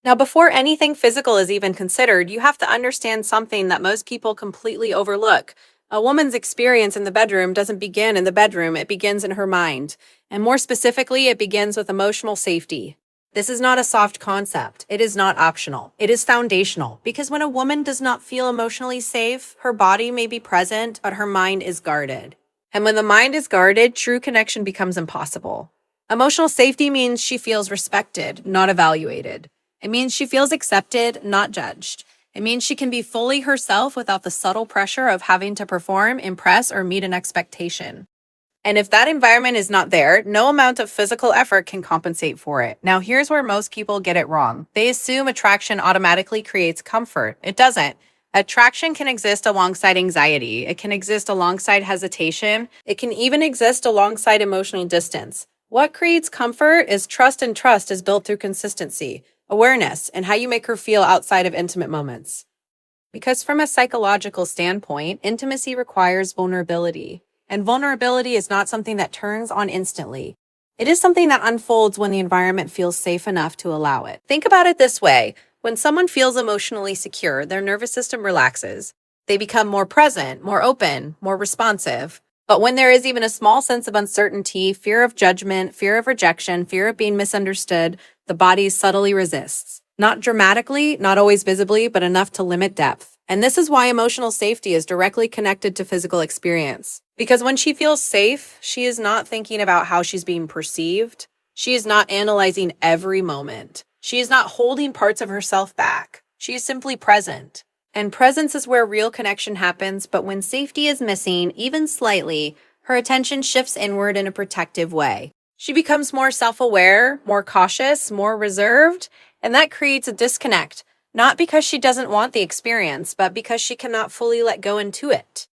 Now, before anything physical is even considered, you have to understand something that most people completely overlook. A woman's experience in the bedroom doesn't begin in the bedroom, it begins in her mind. And more specifically, it begins with emotional safety. This is not a soft concept. It is not optional. It is foundational. Because when a woman does not feel emotionally safe, her body may be present, but her mind is guarded. And when the mind is guarded, true connection becomes impossible. Emotional safety means she feels respected, not evaluated. It means she feels accepted, not judged. It means she can be fully herself without the subtle pressure of having to perform, impress, or meet an expectation. And if that environment is not there, no amount of physical effort can compensate for it. Now, here's where most people get it wrong. They assume attraction automatically creates comfort. It doesn't. Attraction can exist alongside anxiety. It can exist alongside hesitation. It can even exist alongside emotional distance. What creates comfort is trust, and trust is built through consistency, awareness, and how you make her feel outside of intimate moments. Because from a psychological standpoint, intimacy requires vulnerability. And vulnerability is not something that turns on instantly. It is something that unfolds when the environment feels safe enough to allow it. Think about it this way. When someone feels emotionally secure, their nervous system relaxes. They become more present, more open, more responsive. But when there is even a small sense of uncertainty, fear of judgment, fear of rejection, fear of being misunderstood, the body subtly resists. Not dramatically, not always visibly, but enough to limit depth. And this is why emotional safety is directly connected to physical experience. Because when she feels safe, she is not thinking about how she's being perceived. She is not analyzing every moment. She is not holding parts of herself back. She is simply present. And presence is where real connection happens, but when safety is missing, even slightly, her attention shifts inward in a protective way. She becomes more self-aware, more cautious, more reserved, and that creates a disconnect, not because she doesn't want the experience, but because she cannot fully let go into it.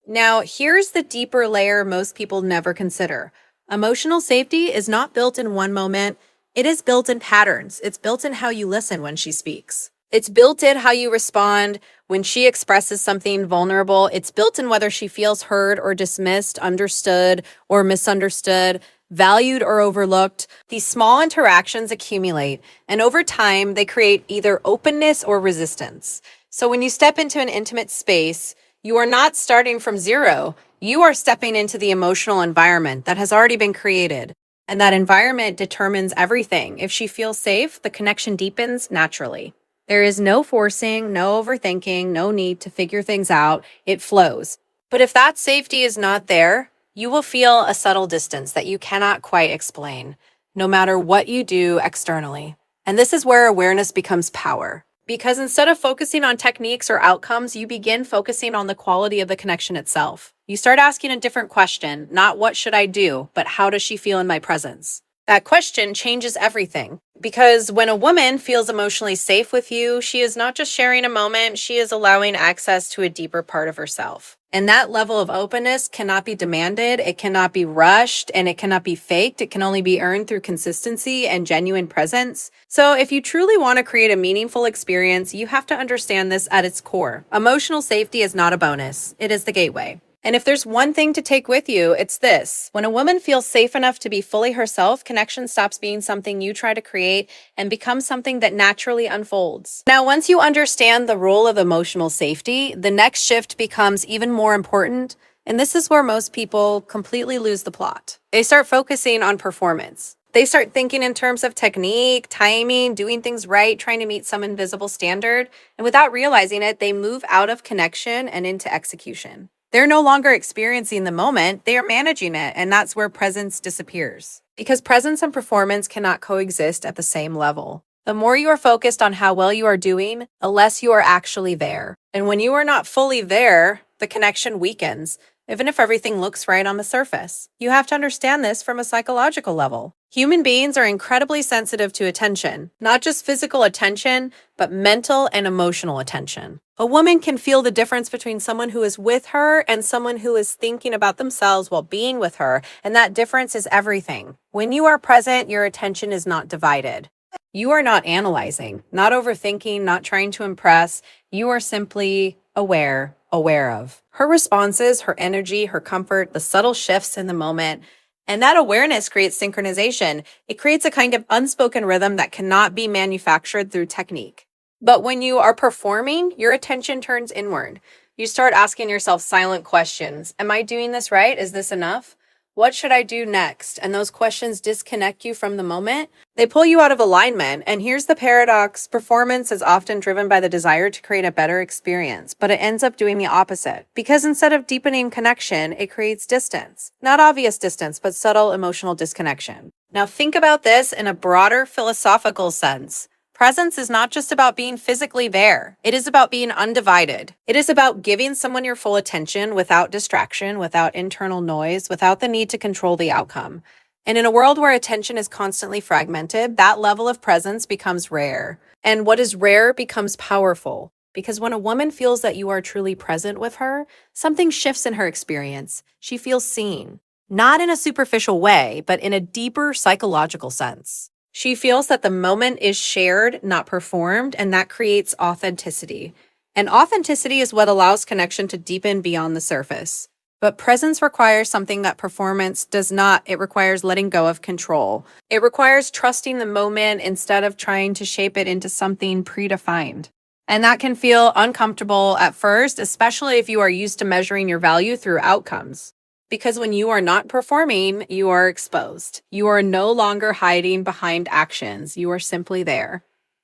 Now, here's the deeper layer most people never consider. Emotional safety is not built in one moment. It is built in patterns. It's built in how you listen when she speaks. It's built in how you respond when she expresses something vulnerable. It's built in whether she feels heard or dismissed, understood or misunderstood, valued or overlooked. These small interactions accumulate, and over time, they create either openness or resistance. So when you step into an intimate space, you are not starting from zero. You are stepping into the emotional environment that has already been created. And that environment determines everything. If she feels safe, the connection deepens naturally. There is no forcing, no overthinking, no need to figure things out. It flows. But if that safety is not there, you will feel a subtle distance that you cannot quite explain, no matter what you do externally. And this is where awareness becomes power. Because instead of focusing on techniques or outcomes, you begin focusing on the quality of the connection itself. You start asking a different question, not what should I do, but how does she feel in my presence? That question changes everything. Because when a woman feels emotionally safe with you, she is not just sharing a moment, she is allowing access to a deeper part of herself. And that level of openness cannot be demanded, it cannot be rushed, and it cannot be faked. It can only be earned through consistency and genuine presence. So if you truly want to create a meaningful experience, you have to understand this at its core. Emotional safety is not a bonus, it is the gateway. And if there's one thing to take with you, it's this. When a woman feels safe enough to be fully herself, connection stops being something you try to create and becomes something that naturally unfolds. Now, once you understand the role of emotional safety, the next shift becomes even more important. And this is where most people completely lose the plot. They start focusing on performance. They start thinking in terms of technique, timing, doing things right, trying to meet some invisible standard. And without realizing it, they move out of connection and into execution. They're no longer experiencing the moment, they are managing it, and that's where presence disappears. Because presence and performance cannot coexist at the same level. The more you are focused on how well you are doing, the less you are actually there. And when you are not fully there, the connection weakens, even if everything looks right on the surface. You have to understand this from a psychological level. Human beings are incredibly sensitive to attention, not just physical attention, but mental and emotional attention. A woman can feel the difference between someone who is with her and someone who is thinking about themselves while being with her, and that difference is everything. When you are present, your attention is not divided. You are not analyzing, not overthinking, not trying to impress. You are simply aware of her responses, her energy, her comfort, the subtle shifts in the moment. And that awareness creates synchronization. It creates a kind of unspoken rhythm that cannot be manufactured through technique. But when you are performing, your attention turns inward. You start asking yourself silent questions. Am I doing this right? Is this enough? What should I do next? And those questions disconnect you from the moment. They pull you out of alignment. And here's the paradox. Performance is often driven by the desire to create a better experience, but it ends up doing the opposite. Because instead of deepening connection, it creates distance. Not obvious distance, but subtle emotional disconnection. Now think about this in a broader philosophical sense. Presence is not just about being physically there. It is about being undivided. It is about giving someone your full attention without distraction, without internal noise, without the need to control the outcome. And in a world where attention is constantly fragmented, that level of presence becomes rare. And what is rare becomes powerful. Because when a woman feels that you are truly present with her, something shifts in her experience. She feels seen. Not in a superficial way, but in a deeper psychological sense. She feels that the moment is shared, not performed, and that creates authenticity. And authenticity is what allows connection to deepen beyond the surface. But presence requires something that performance does not. It requires letting go of control. It requires trusting the moment instead of trying to shape it into something predefined. And that can feel uncomfortable at first, especially if you are used to measuring your value through outcomes. Because when you are not performing, you are exposed. You are no longer hiding behind actions. You are simply there.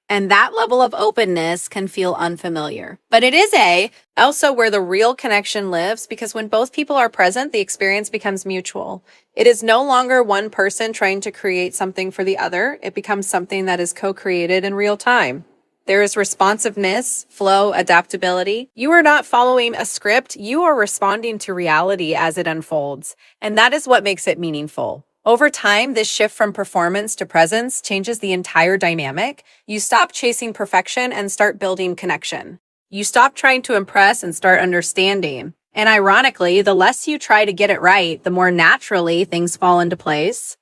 And that level of openness can feel unfamiliar. But it is also where the real connection lives, because when both people are present, the experience becomes mutual. It is no longer one person trying to create something for the other. It becomes something that is co-created in real time. There is responsiveness, flow, adaptability. You are not following a script. You are responding to reality as it unfolds. And that is what makes it meaningful. Over time, this shift from performance to presence changes the entire dynamic. You stop chasing perfection and start building connection. You stop trying to impress and start understanding. And ironically, the less you try to get it right, the more naturally things fall into place.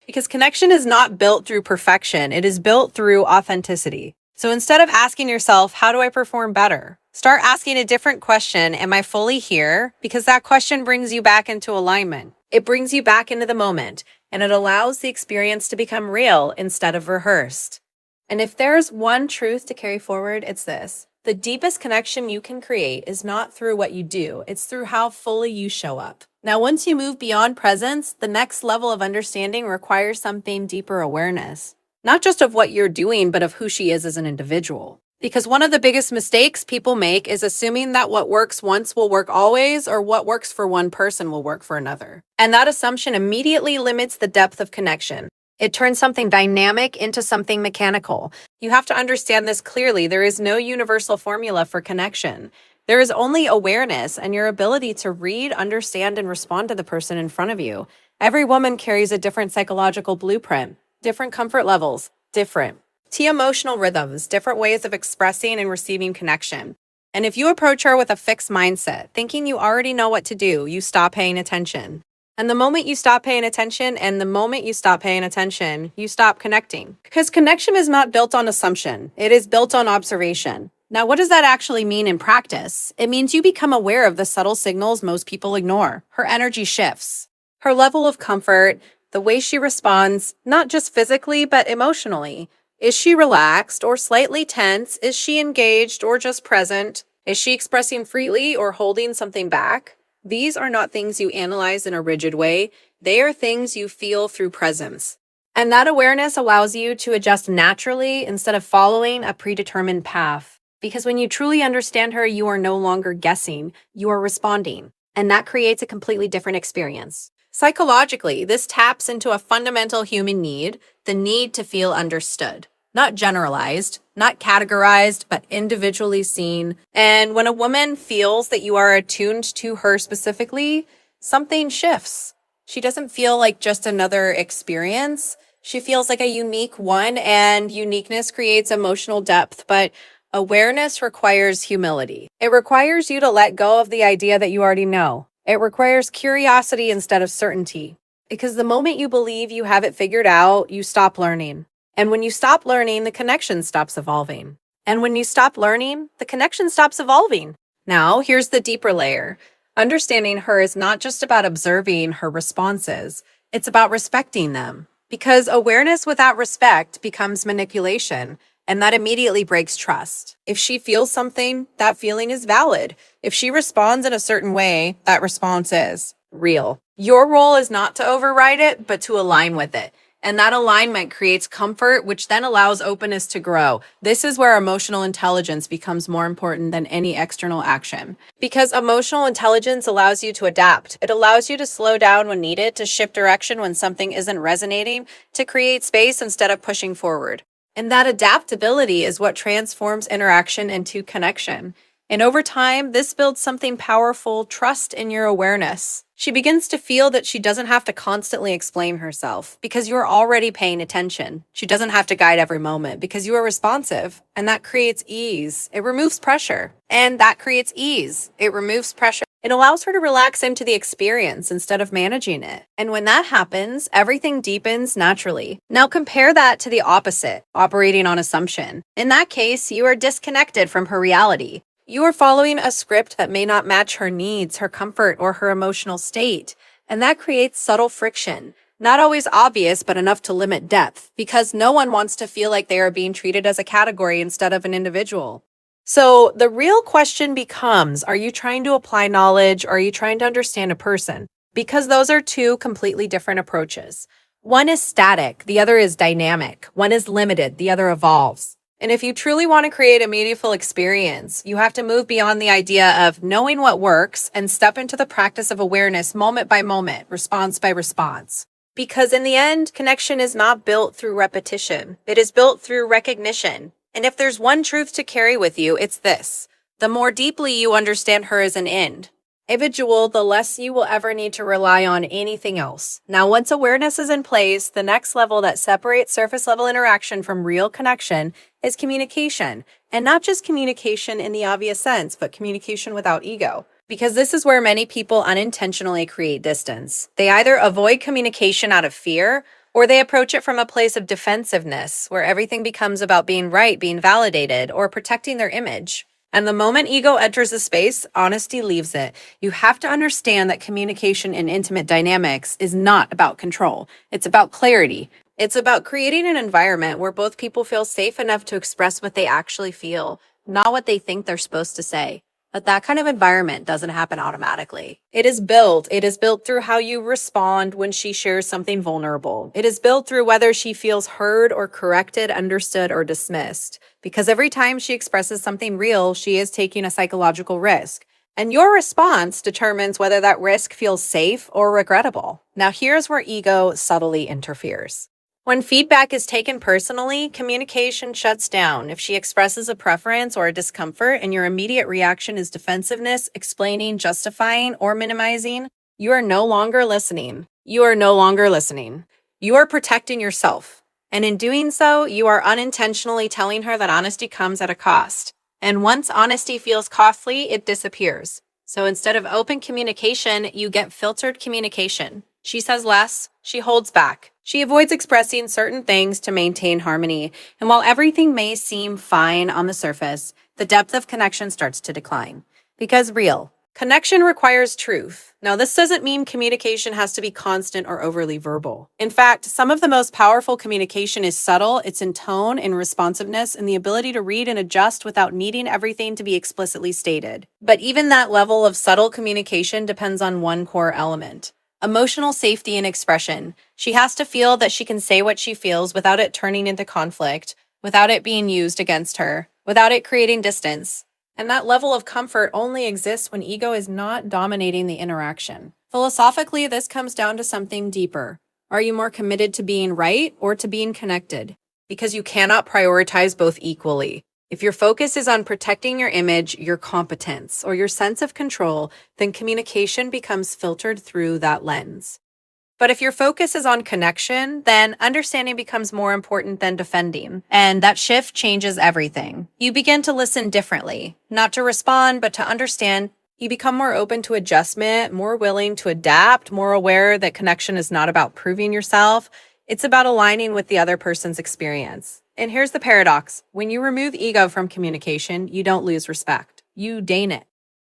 Because connection is not built through perfection, it is built through authenticity. So instead of asking yourself, how do I perform better? Start asking a different question, am I fully here? Because that question brings you back into alignment. It brings you back into the moment, and it allows the experience to become real instead of rehearsed. And if there's one truth to carry forward, it's this. The deepest connection you can create is not through what you do, it's through how fully you show up. Now, once you move beyond presence, the next level of understanding requires something deeper awareness. Not just of what you're doing, but of who she is as an individual. Because one of the biggest mistakes people make is assuming that what works once will work always, or what works for one person will work for another. And that assumption immediately limits the depth of connection. It turns something dynamic into something mechanical. You have to understand this clearly. There is no universal formula for connection. There is only awareness and your ability to read, understand, and respond to the person in front of you. Every woman carries a different psychological blueprint, different comfort levels, different emotional rhythms, different ways of expressing and receiving connection. And if you approach her with a fixed mindset, thinking you already know what to do, you stop paying attention. And the moment you stop paying attention, you stop connecting. Because connection is not built on assumption. It is built on observation. Now, what does that actually mean in practice? It means you become aware of the subtle signals most people ignore. Her energy shifts. Her level of comfort, the way she responds, not just physically, but emotionally. Is she relaxed or slightly tense? Is she engaged or just present? Is she expressing freely or holding something back? These are not things you analyze in a rigid way. They are things you feel through presence. And that awareness allows you to adjust naturally instead of following a predetermined path. Because when you truly understand her, you are no longer guessing, you are responding. And that creates a completely different experience. Psychologically, this taps into a fundamental human need, the need to feel understood. Not generalized, not categorized, but individually seen. And when a woman feels that you are attuned to her specifically, something shifts. She doesn't feel like just another experience. She feels like a unique one, and uniqueness creates emotional depth, but awareness requires humility. It requires you to let go of the idea that you already know. It requires curiosity instead of certainty. Because the moment you believe you have it figured out, you stop learning. And when you stop learning, the connection stops evolving. And when you stop learning, the connection stops evolving. Now, here's the deeper layer. Understanding her is not just about observing her responses, it's about respecting them. Because awareness without respect becomes manipulation, and that immediately breaks trust. If she feels something, that feeling is valid. If she responds in a certain way, that response is real. Your role is not to override it, but to align with it. And that alignment creates comfort, which then allows openness to grow. This is where emotional intelligence becomes more important than any external action. Because emotional intelligence allows you to adapt. It allows you to slow down when needed, to shift direction when something isn't resonating, to create space instead of pushing forward. And that adaptability is what transforms interaction into connection. And over time, this builds something powerful, trust in your awareness. She begins to feel that she doesn't have to constantly explain herself because you're already paying attention. She doesn't have to guide every moment because you are responsive. And that creates ease. It removes pressure. And that creates ease. It removes pressure. It allows her to relax into the experience instead of managing it. And when that happens, everything deepens naturally. Now compare that to the opposite, operating on assumption. In that case, you are disconnected from her reality. You are following a script that may not match her needs, her comfort, or her emotional state. And that creates subtle friction. Not always obvious, but enough to limit depth, because no one wants to feel like they are being treated as a category instead of an individual. So the real question becomes, are you trying to apply knowledge or are you trying to understand a person? Because those are two completely different approaches. One is static, the other is dynamic. One is limited, the other evolves. And if you truly want to create a meaningful experience, you have to move beyond the idea of knowing what works and step into the practice of awareness moment by moment, response by response. Because in the end, connection is not built through repetition. It is built through recognition. And if there's one truth to carry with you, it's this. The more deeply you understand her as an individual, the less you will ever need to rely on anything else. Now, once awareness is in place, the next level that separates surface level interaction from real connection is communication. And not just communication in the obvious sense, but communication without ego. Because this is where many people unintentionally create distance. They either avoid communication out of fear, or they approach it from a place of defensiveness, where everything becomes about being right, being validated, or protecting their image. And the moment ego enters the space, honesty leaves it. You have to understand that communication in intimate dynamics is not about control. It's about clarity. It's about creating an environment where both people feel safe enough to express what they actually feel, not what they think they're supposed to say. But that kind of environment doesn't happen automatically. It is built through how you respond when she shares something vulnerable. It is built through whether she feels heard or corrected, understood, or dismissed. Because every time she expresses something real, she is taking a psychological risk. And your response determines whether that risk feels safe or regrettable. Now here's where ego subtly interferes. When feedback is taken personally, communication shuts down. If she expresses a preference or a discomfort and your immediate reaction is defensiveness, explaining, justifying, or minimizing, you are no longer listening. You are no longer listening. You are protecting yourself. And in doing so, you are unintentionally telling her that honesty comes at a cost. And once honesty feels costly, it disappears. So instead of open communication, you get filtered communication. She says less, she holds back. She avoids expressing certain things to maintain harmony. And while everything may seem fine on the surface, the depth of connection starts to decline. Because real connection requires truth. Now, this doesn't mean communication has to be constant or overly verbal. In fact, some of the most powerful communication is subtle. It's in tone, in responsiveness, and the ability to read and adjust without needing everything to be explicitly stated. But even that level of subtle communication depends on one core element. Emotional safety and expression. She has to feel that she can say what she feels without it turning into conflict, without it being used against her, without it creating distance. And that level of comfort only exists when ego is not dominating the interaction. Philosophically, this comes down to something deeper. Are you more committed to being right or to being connected? Because you cannot prioritize both equally. If your focus is on protecting your image, your competence, or your sense of control, then communication becomes filtered through that lens. But if your focus is on connection, then understanding becomes more important than defending. And that shift changes everything. You begin to listen differently, not to respond, but to understand. You become more open to adjustment, more willing to adapt, more aware that connection is not about proving yourself. It's about aligning with the other person's experience. And here's the paradox. When you remove ego from communication, you don't lose respect. You gain it.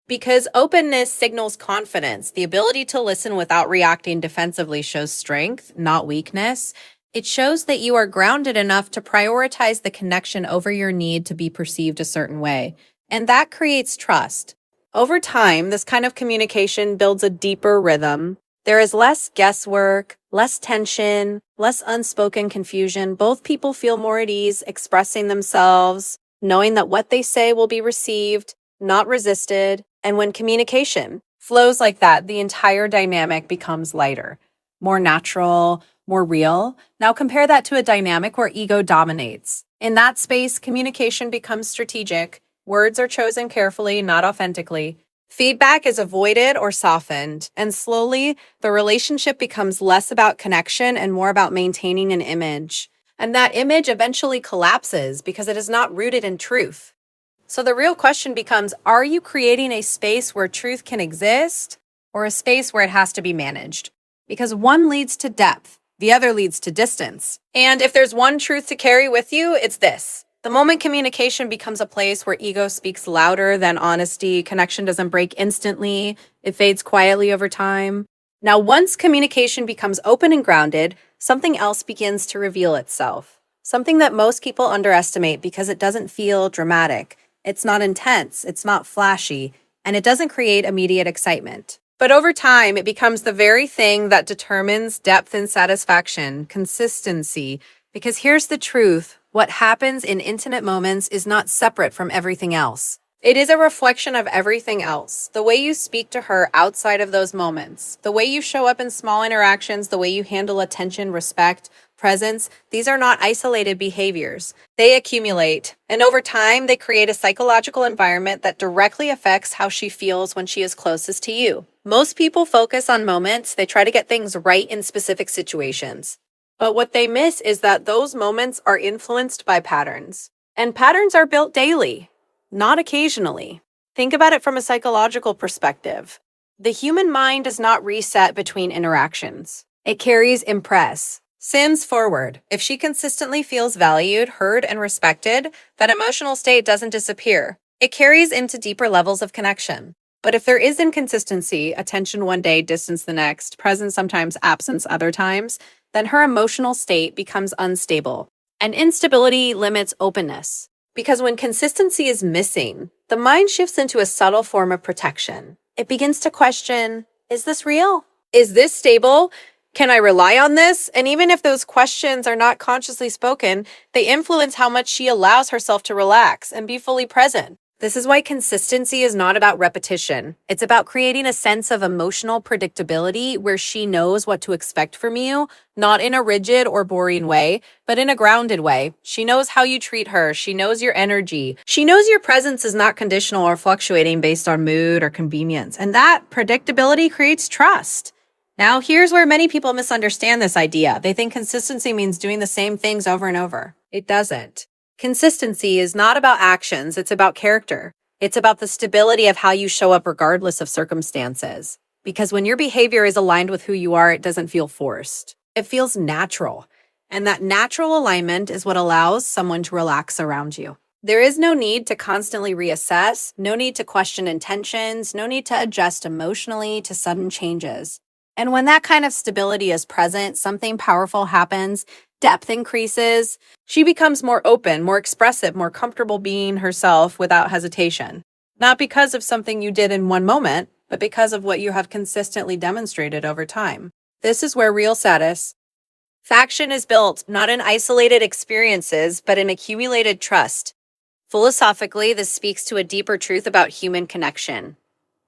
Because openness signals confidence. The ability to listen without reacting defensively shows strength, not weakness. It shows that you are grounded enough to prioritize the connection over your need to be perceived a certain way. And that creates trust. Over time, this kind of communication builds a deeper rhythm. There is less guesswork, less tension, less unspoken confusion. Both people feel more at ease expressing themselves, knowing that what they say will be received, not resisted. And when communication flows like that, the entire dynamic becomes lighter, more natural, more real. Now compare that to a dynamic where ego dominates. In that space, communication becomes strategic. Words are chosen carefully, not authentically. Feedback is avoided or softened, and slowly the relationship becomes less about connection and more about maintaining an image. And that image eventually collapses because it is not rooted in truth. So the real question becomes, are you creating a space where truth can exist or a space where it has to be managed? Because one leads to depth, the other leads to distance. And if there's one truth to carry with you, it's this. The moment communication becomes a place where ego speaks louder than honesty, connection doesn't break instantly, it fades quietly over time. Now, once communication becomes open and grounded, something else begins to reveal itself. Something that most people underestimate because it doesn't feel dramatic. It's not intense, it's not flashy, and it doesn't create immediate excitement. But over time, it becomes the very thing that determines depth and satisfaction, consistency. Because here's the truth, what happens in intimate moments is not separate from everything else. It is a reflection of everything else. The way you speak to her outside of those moments, the way you show up in small interactions, the way you handle attention, respect, presence, these are not isolated behaviors. They accumulate, and over time, they create a psychological environment that directly affects how she feels when she is closest to you. Most people focus on moments, they try to get things right in specific situations. But what they miss is that those moments are influenced by patterns. And patterns are built daily, not occasionally. Think about it from a psychological perspective. The human mind does not reset between interactions. It carries impress. Sims forward. If she consistently feels valued, heard, and respected, that emotional state doesn't disappear. It carries into deeper levels of connection. But if there is inconsistency, attention one day, distance the next, presence sometimes, absence other times, then her emotional state becomes unstable. And instability limits openness. Because when consistency is missing, the mind shifts into a subtle form of protection. It begins to question, is this real? Is this stable? Can I rely on this? And even if those questions are not consciously spoken, they influence how much she allows herself to relax and be fully present. This is why consistency is not about repetition. It's about creating a sense of emotional predictability where she knows what to expect from you, not in a rigid or boring way, but in a grounded way. She knows how you treat her. She knows your energy. She knows your presence is not conditional or fluctuating based on mood or convenience. And that predictability creates trust. Now, here's where many people misunderstand this idea. They think consistency means doing the same things over and over. It doesn't. Consistency is not about actions, it's about character. It's about the stability of how you show up regardless of circumstances. Because when your behavior is aligned with who you are, it doesn't feel forced. It feels natural. And that natural alignment is what allows someone to relax around you. There is no need to constantly reassess, no need to question intentions, no need to adjust emotionally to sudden changes. And when that kind of stability is present, something powerful happens, depth increases. She becomes more open, more expressive, more comfortable being herself without hesitation. Not because of something you did in one moment, but because of what you have consistently demonstrated over time. This is where real satisfaction is built, not in isolated experiences, but in accumulated trust. Philosophically, this speaks to a deeper truth about human connection.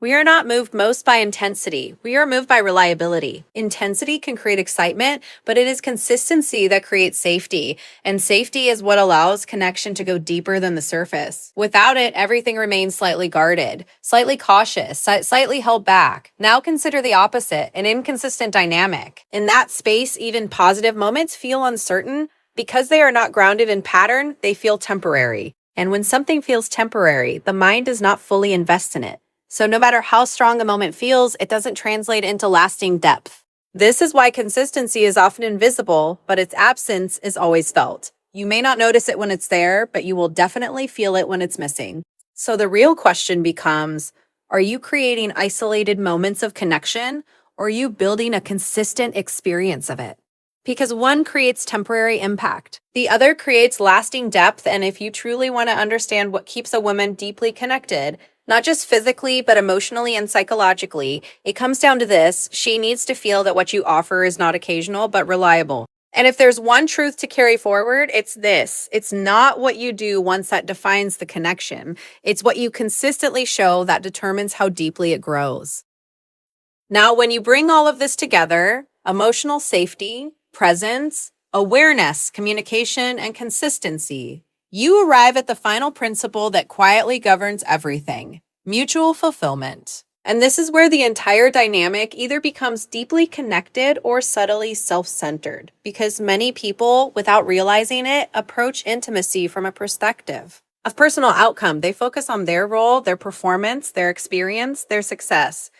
We are not moved most by intensity. We are moved by reliability. Intensity can create excitement, but it is consistency that creates safety. And safety is what allows connection to go deeper than the surface. Without it, everything remains slightly guarded, slightly cautious, slightly held back. Now consider the opposite, an inconsistent dynamic. In that space, even positive moments feel uncertain. Because they are not grounded in pattern, they feel temporary. And when something feels temporary, the mind does not fully invest in it. So no matter how strong a moment feels, it doesn't translate into lasting depth. This is why consistency is often invisible, but its absence is always felt. You may not notice it when it's there, but you will definitely feel it when it's missing. So the real question becomes, Are you creating isolated moments of connection, or are you building a consistent experience of it? Because one creates temporary impact, the other creates lasting depth. And if you truly want to understand what keeps a woman deeply connected, not just physically, but emotionally and psychologically, it comes down to this: she needs to feel that what you offer is not occasional, but reliable. And if there's one truth to carry forward, it's this: it's not what you do once that defines the connection. It's what you consistently show that determines how deeply it grows. Now, when you bring all of this together, emotional safety, presence, awareness, communication, and consistency, you arrive at the final principle that quietly governs everything: mutual fulfillment. And this is where the entire dynamic either becomes deeply connected or subtly self-centered, because many people, without realizing it, approach intimacy from a perspective of personal outcome. They focus on their role, their performance, their experience, their success.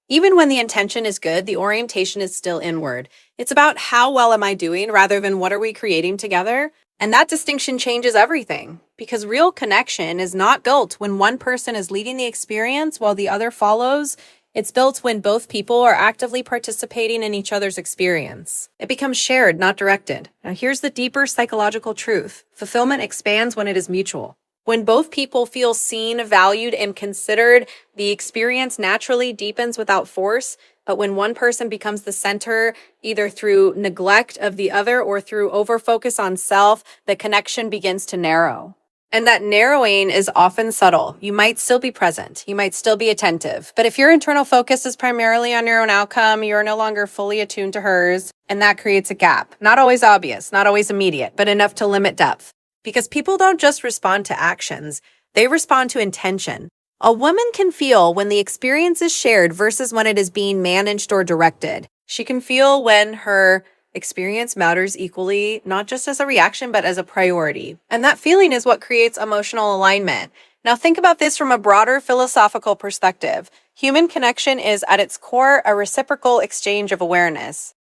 Even when the intention is good, the orientation is still inward. It's about how well am I doing rather than what are we creating together? And that distinction changes everything, because real connection is not built when one person is leading the experience while the other follows. It's built when both people are actively participating in each other's experience. It becomes shared, not directed. Now, here's the deeper psychological truth: fulfillment expands when it is mutual. When both people feel seen, valued, and considered, the experience naturally deepens without force. But when one person becomes the center, either through neglect of the other or through overfocus on self, the connection begins to narrow. And that narrowing is often subtle. You might still be present. You might still be attentive. But if your internal focus is primarily on your own outcome, you're no longer fully attuned to hers. And that creates a gap. Not always obvious, not always immediate, but enough to limit depth. Because people don't just respond to actions, they respond to intention. A woman can feel when the experience is shared versus when it is being managed or directed. She can feel when her experience matters equally, not just as a reaction, but as a priority. And that feeling is what creates emotional alignment. Now, think about this from a broader philosophical perspective. Human connection is, at its core, a reciprocal exchange of awareness.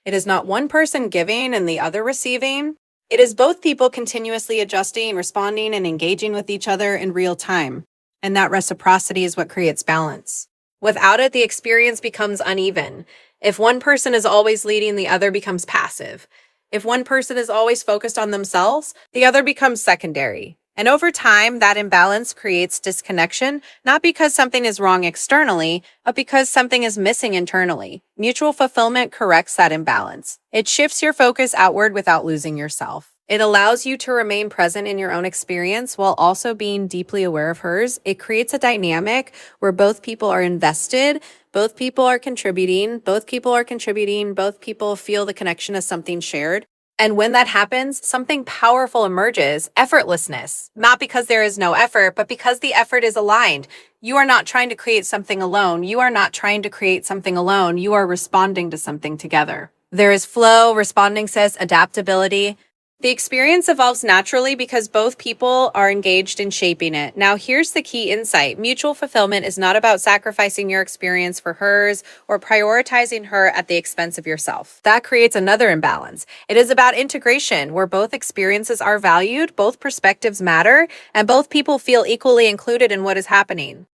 It is not one person giving and the other receiving. It is both people continuously adjusting, responding, and engaging with each other in real time. And that reciprocity is what creates balance. Without it, the experience becomes uneven. If one person is always leading, the other becomes passive. If one person is always focused on themselves, the other becomes secondary. And over time, that imbalance creates disconnection, not because something is wrong externally, but because something is missing internally. Mutual fulfillment corrects that imbalance. It shifts your focus outward without losing yourself. It allows you to remain present in your own experience while also being deeply aware of hers. It creates a dynamic where both people are invested, both people are contributing, both people feel the connection as something shared. And when that happens, something powerful emerges: effortlessness. Not because there is no effort, but because the effort is aligned. You are not trying to create something alone. You are responding to something together. There is flow, responding says adaptability. The experience evolves naturally because both people are engaged in shaping it. Now, here's the key insight. Mutual fulfillment is not about sacrificing your experience for hers or prioritizing her at the expense of yourself. That creates another imbalance. It is about integration, where both experiences are valued, both perspectives matter, and both people feel equally included in what is happening.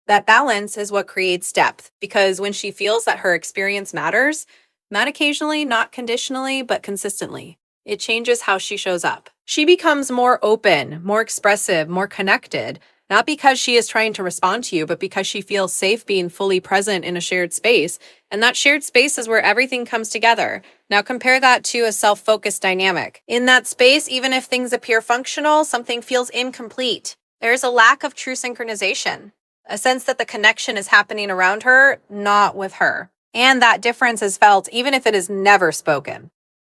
That balance is what creates depth, because when she feels that her experience matters, not occasionally, not conditionally, but consistently, it changes how she shows up. She becomes more open, more expressive, more connected, not because she is trying to respond to you, but because she feels safe being fully present in a shared space. And that shared space is where everything comes together. Now compare that to a self-focused dynamic. In that space, even if things appear functional, something feels incomplete. There's a lack of true synchronization, a sense that the connection is happening around her, not with her. And that difference is felt even if it is never spoken.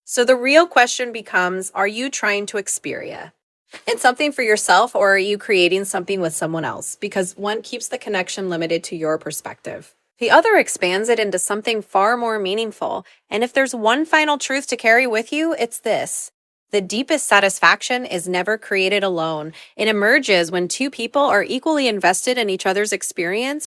So the real question becomes, are you trying to experience and something for yourself, or are you creating something with someone else? Because one keeps the connection limited to your perspective. The other expands it into something far more meaningful. And if there's one final truth to carry with you, it's this: the deepest satisfaction is never created alone. It emerges when two people are equally invested in each other's experience